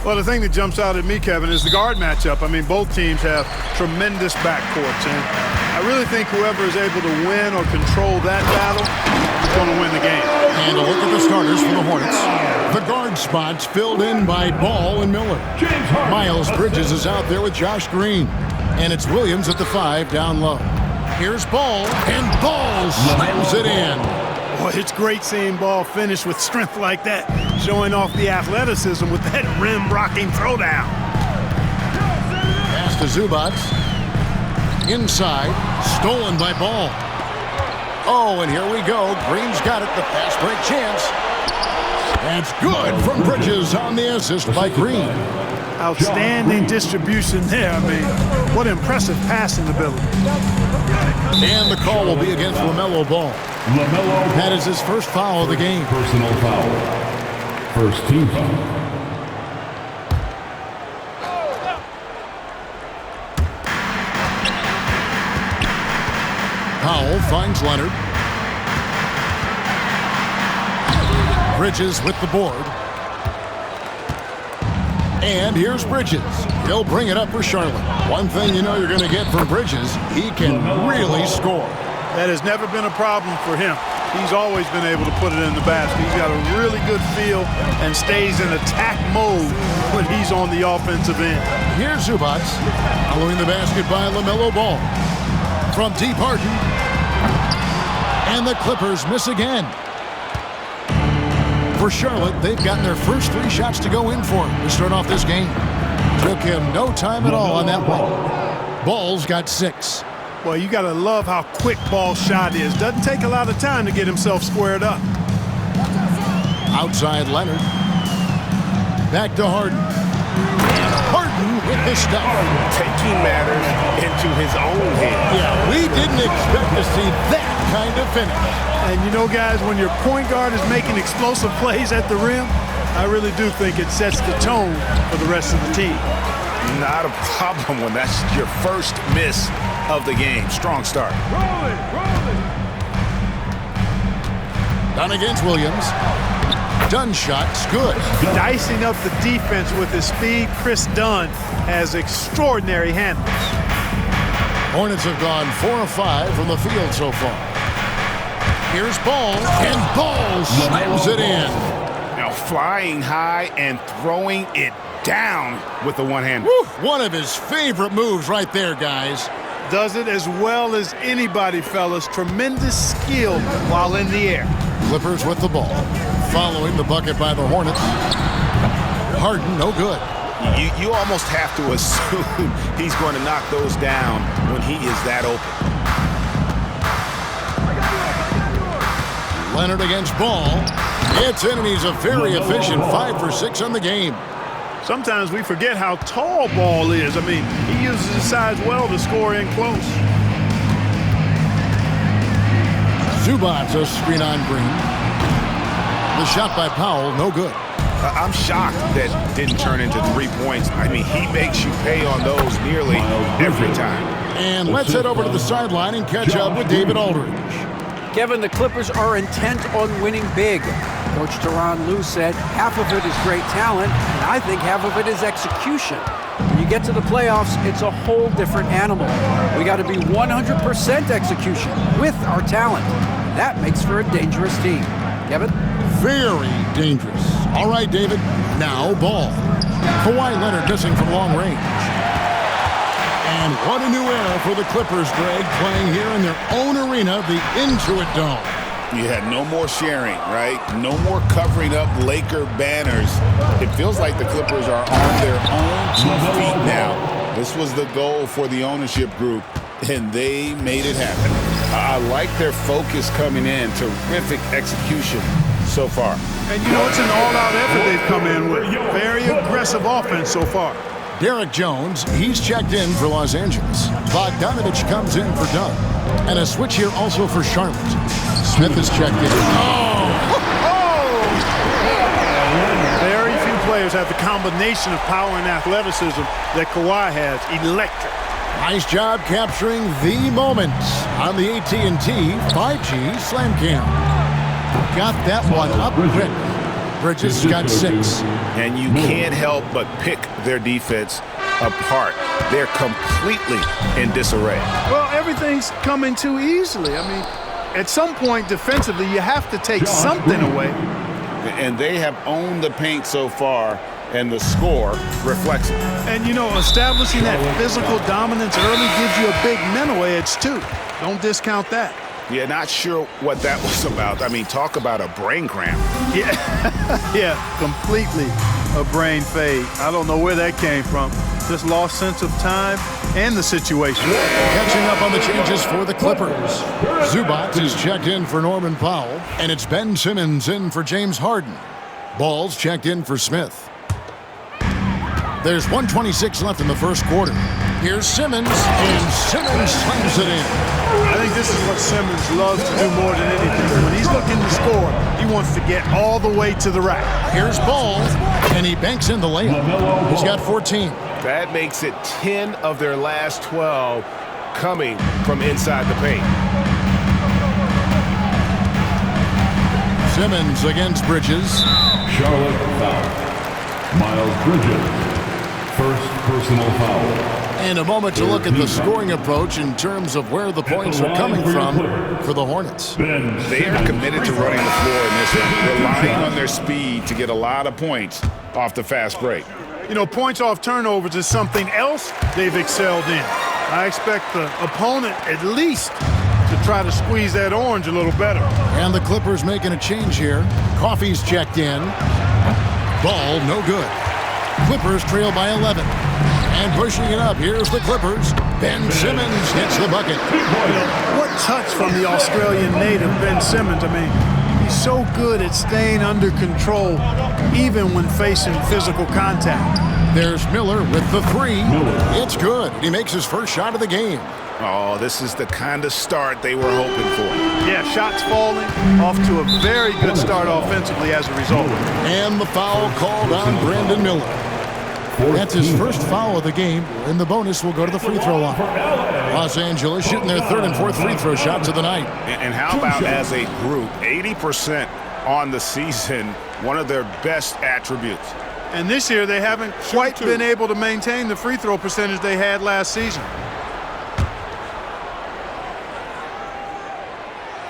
Well, the thing that jumps out at me, Kevin, is the guard matchup. I mean, both teams have tremendous backcourts, and I really think whoever is able to win or control that battle is going to win the game. And a look at the starters for the Hornets. The guard spots filled in by Ball and Miller. Miles Bridges is out there with Josh Green. And it's Williams at the 5 down low. Here's Ball, and Ball slams it in. Boy, it's great seeing Ball finish with strength like that, showing off the athleticism with that rim-rocking throwdown. Pass to Zubac. Inside, stolen by Ball. Oh, and here we go. Green's got it, the fast break chance. That's good from Bridges on the assist by Green. Outstanding distribution there. I mean, what impressive passing ability. And the call will be against LaMelo Ball. That is his first foul of the game. Personal foul. First team foul. Powell finds Leonard. Bridges with the board. And here's Bridges. He'll bring it up for Charlotte. One thing you know you're going to get from Bridges, he can really score. That has never been a problem for him. He's always been able to put it in the basket. He's got a really good feel and stays in attack mode when he's on the offensive end. Here's Zubac, following the basket by LaMelo Ball. From deep, Harden. And the Clippers miss again. For Charlotte, they've gotten their first 3 shots to go in for to start off this game. Took him no time at all on that one. Ball's got 6. Well, you got to love how quick Ball's shot is. Doesn't take a lot of time to get himself squared up. Outside Leonard. Back to Harden. And Harden with the stuff. Taking matters into his own hands. Yeah, we didn't expect to see that kind of finish. And you know, guys, when your point guard is making explosive plays at the rim, I really do think it sets the tone for the rest of the team. Not a problem when that's your first miss of the game. Strong start. Done against Williams. Dunn shot's good. Dicing up the defense with his speed, Chris Dunn has extraordinary handles. Hornets have gone 4 of 5 from the field so far. Here's Ball, and Ball slams it in. Now flying high and throwing it down with the one-hander. One of his favorite moves right there, guys. Does it as well as anybody, fellas. Tremendous skill while in the air. Clippers with the ball. Following the bucket by the Hornets. Harden, no good. You almost have to assume he's going to knock those down when he is that open. Leonard against Ball. It's in, and he's a very efficient 5 for 6 on the game. Sometimes we forget how tall Ball is. I mean, he uses his size well to score in close. Zubac, a screen on Green. The shot by Powell, no good. I'm shocked that didn't turn into 3 points. I mean, he makes you pay on those nearly every time. And let's head over to the sideline and catch up with David Aldridge. Kevin, the Clippers are intent on winning big. Coach Tyronn Lue said half of it is great talent, and I think half of it is execution. When you get to the playoffs, it's a whole different animal. We got to be 100% execution with our talent. That makes for a dangerous team. Kevin? Very dangerous. All right, David. Now Ball. Kawhi Leonard missing from long range. And what a new era for the Clippers, Greg, playing here in their own arena, the Intuit Dome. You had no more sharing, right? No more covering up Laker banners. It feels like the Clippers are on their own 2 feet now. This was the goal for the ownership group, and they made it happen. I like their focus coming in. Terrific execution so far. And you know, it's an all-out effort they've come in with. Very aggressive offense so far. Derek Jones, he's checked in for Los Angeles. Bogdanovich comes in for Dunn. And a switch here also for Charlotte. Smith is checked in. Very few players have the combination of power and athleticism that Kawhi has. Electric. Nice job capturing the moment on the AT&T 5G Slam Cam. Got that one up quick. Bridges has got 6. And you can't help but pick their defense apart. They're completely in disarray. Well, everything's coming too easily. I mean, at some point defensively, you have to take something away. And they have owned the paint so far, and the score reflects it. And, you know, establishing that physical dominance early gives you a big mental edge, too. Don't discount that. Yeah, not sure what that was about. I mean, talk about a brain cramp. Yeah, yeah, completely a brain fade. I don't know where that came from. Just lost sense of time and the situation. Catching up on the changes for the Clippers. Zubac is checked in for Norman Powell, and it's Ben Simmons in for James Harden. Ball's checked in for Smith. There's 1:26 left in the first quarter. Here's Simmons, and Simmons slams it in. I think this is what Simmons loves to do more than anything. When he's looking to score, he wants to get all the way to the rack. Here's Ball, and he banks in the layup. He's got 14. That makes it 10 of their last 12 coming from inside the paint. Simmons against Bridges. Charlotte foul. Miles Bridges. First personal foul. And a moment to look at the scoring approach in terms of where the points are coming from for the Hornets. They are committed to running the floor in this one, relying on their speed to get a lot of points off the fast break. You know, points off turnovers is something else they've excelled in. I expect the opponent at least to try to squeeze that orange a little better. And the Clippers making a change here. Coffey's checked in. Ball, no good. Clippers trail by 11. And pushing it up, here's the Clippers. Ben Simmons hits the bucket. You know, what touch from the Australian native, Ben Simmons. I mean, he's so good at staying under control, even when facing physical contact. There's Miller with the 3. It's good. He makes his first shot of the game. Oh, this is the kind of start they were hoping for. Yeah, shots falling, off to a very good start offensively as a result. And the foul called on Brandon Miller. That's his first foul of the game, and the bonus will go to the free throw line. Los Angeles shooting their 3rd and 4th free throw shots of the night. And how about as a group, 80% on the season, one of their best attributes. And this year they haven't quite been able to maintain the free throw percentage they had last season.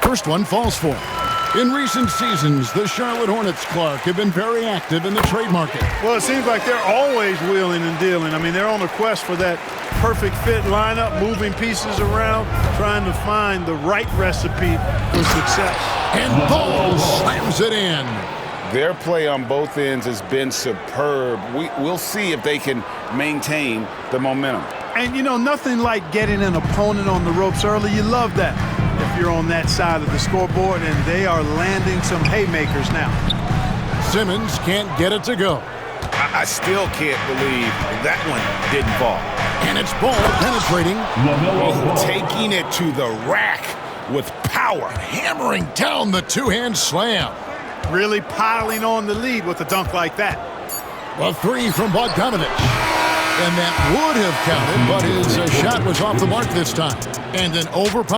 First one falls for him. In recent seasons, the Charlotte Hornets, Clark, have been very active in the trade market. Well, it seems like they're always wheeling and dealing. I mean, they're on a quest for that perfect fit lineup, moving pieces around, trying to find the right recipe for success. And Ball slams it in. Their play on both ends has been superb. We'll see if they can maintain the momentum. And, you know, nothing like getting an opponent on the ropes early. You love that if you're on that side of the scoreboard, and they are landing some haymakers now. Simmons can't get it to go. I still can't believe that one didn't fall. And it's Ball penetrating. Taking it to the rack with power. Hammering down the two-hand slam. Really piling on the lead with a dunk like that. A 3 from Bogdanovich. And that would have counted, but his shot was off the mark this time. And an overpower.